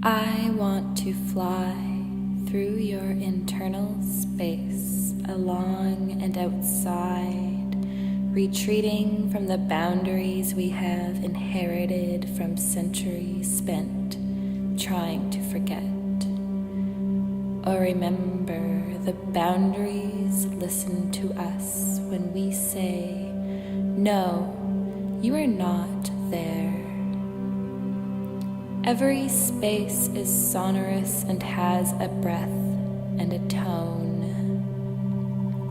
I want to fly through your internal space, along and outside, retreating from the boundaries we have inherited from centuries spent trying to forget. Or remember, the boundaries listen to us when we say, "No, you are not there." Every space is sonorous and has a breath and a tone,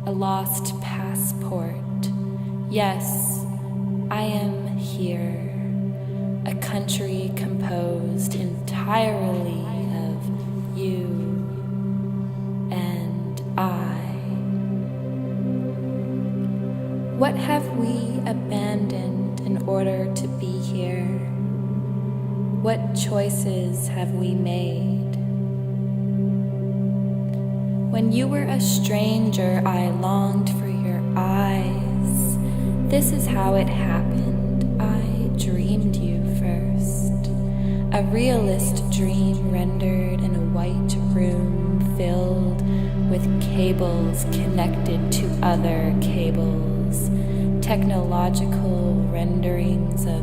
a lost passport. Yes, I am here, a country composed entirely of you and I. What have we abandoned in order to be here? What choices have we made? When you were a stranger, I longed for your eyes. This is how it happened. I dreamed you first. A realist dream rendered in a white room filled with cables connected to other cables. Technological renderings of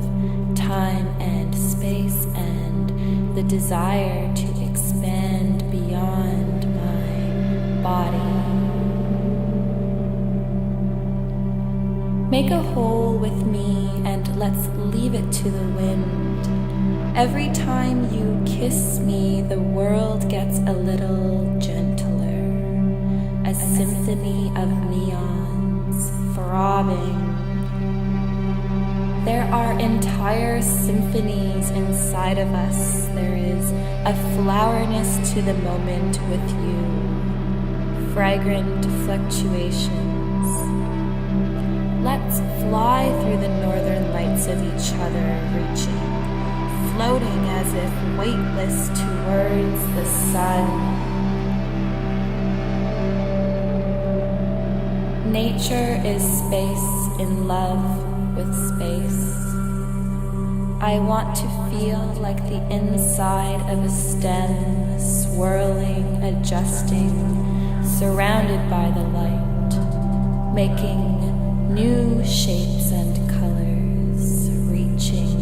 time and space and the desire to expand beyond my body. Make a hole with me and let's leave it to the wind. Every time you kiss me, the world gets a little gentler. A symphony of neons throbbing. There are entire symphonies inside of us. There is a flowerness to the moment with you, fragrant fluctuations. Let's fly through the northern lights of each other, reaching, floating as if weightless towards the sun. Nature is space in love with space. I want to feel like the inside of a stem, swirling, adjusting, surrounded by the light, making new shapes and colors, reaching.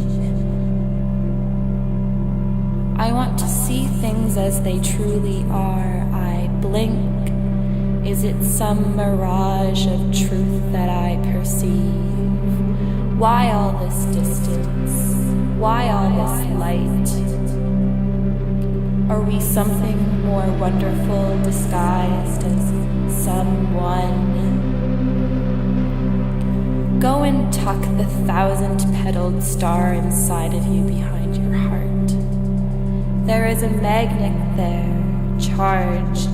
I want to see things as they truly are. I blink. Is it some mirage of truth that I perceive? Why all this distance? Why all this light? Are we something more wonderful disguised as someone? Go and tuck the 1,000-petaled star inside of you behind your heart. There is a magnet there, charged.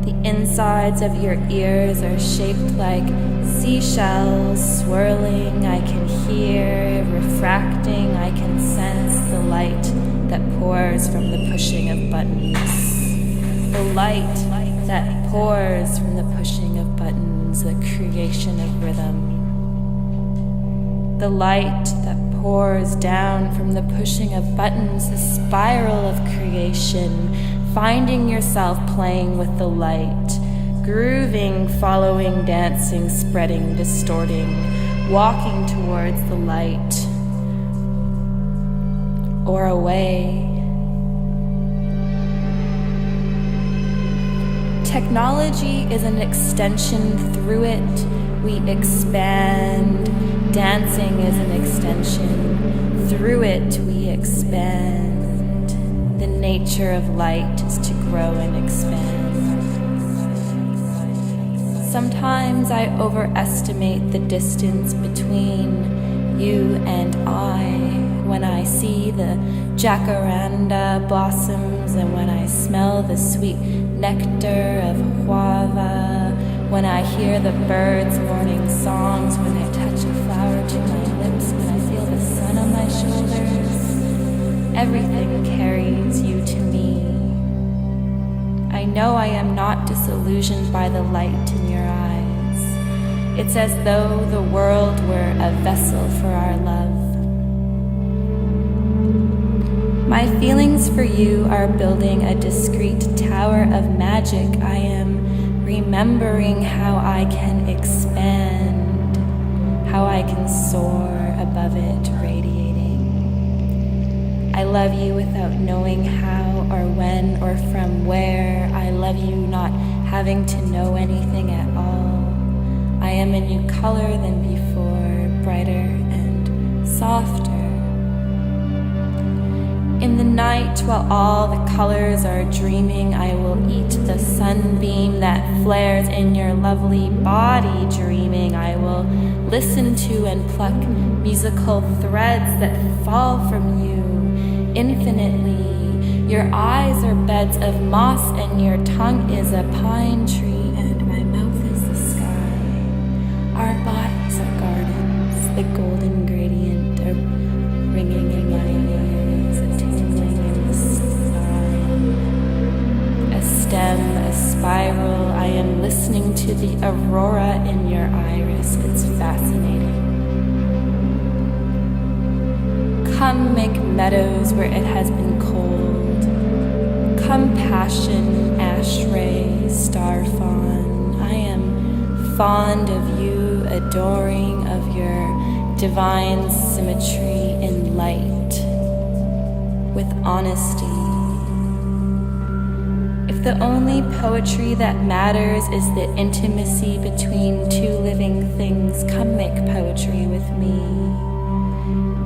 The insides of your ears are shaped like seashells swirling. I can hear, refracting. I can sense the light that pours from the pushing of buttons. The light that pours from the pushing of buttons, the creation of rhythm. The light that pours down from the pushing of buttons, the spiral of creation. Finding yourself playing with the light, grooving, following, dancing, spreading, distorting, walking towards the light or away. Technology is an extension. Through it, we expand. Dancing is an extension. Through it, we expand. The nature of light is to grow and expand. Sometimes I overestimate the distance between you and I. When I see the jacaranda blossoms and when I smell the sweet nectar of guava, when I hear the birds' morning songs, when I touch a flower to my lips, when I feel the sun on my shoulders, everything carries you to me. I know I am not disillusioned by the light in your eyes. It's as though the world were a vessel for our love. My feelings for you are building a discreet tower of magic. I am remembering how I can expand, how I can soar above it, radiating. I love you without knowing how or when or from where. I love you not having to know anything at all. I am a new color than before, brighter and softer. In the night, while all the colors are dreaming, I will eat the sunbeam that flares in your lovely body, dreaming. I will listen to and pluck musical threads that fall from you infinitely. Your eyes are beds of moss, and your tongue is a pine tree, and my mouth is the sky. Our bodies are gardens, the golden gradient of ringing in my ears, a tingling in the sky. A stem, a spiral, I am listening to the aurora in your iris. It's fascinating. Come make meadows where it has been cold. Compassion, ashray, star fawn. I am fond of you, adoring of your divine symmetry in light, with honesty. If the only poetry that matters is the intimacy between two living things, come make poetry with me.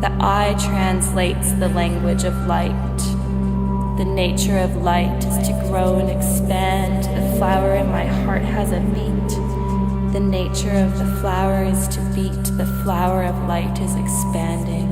The eye translates the language of light. The nature of light is to grow and expand. The flower in my heart has a beat. The nature of the flower is to beat. The flower of light is expanding.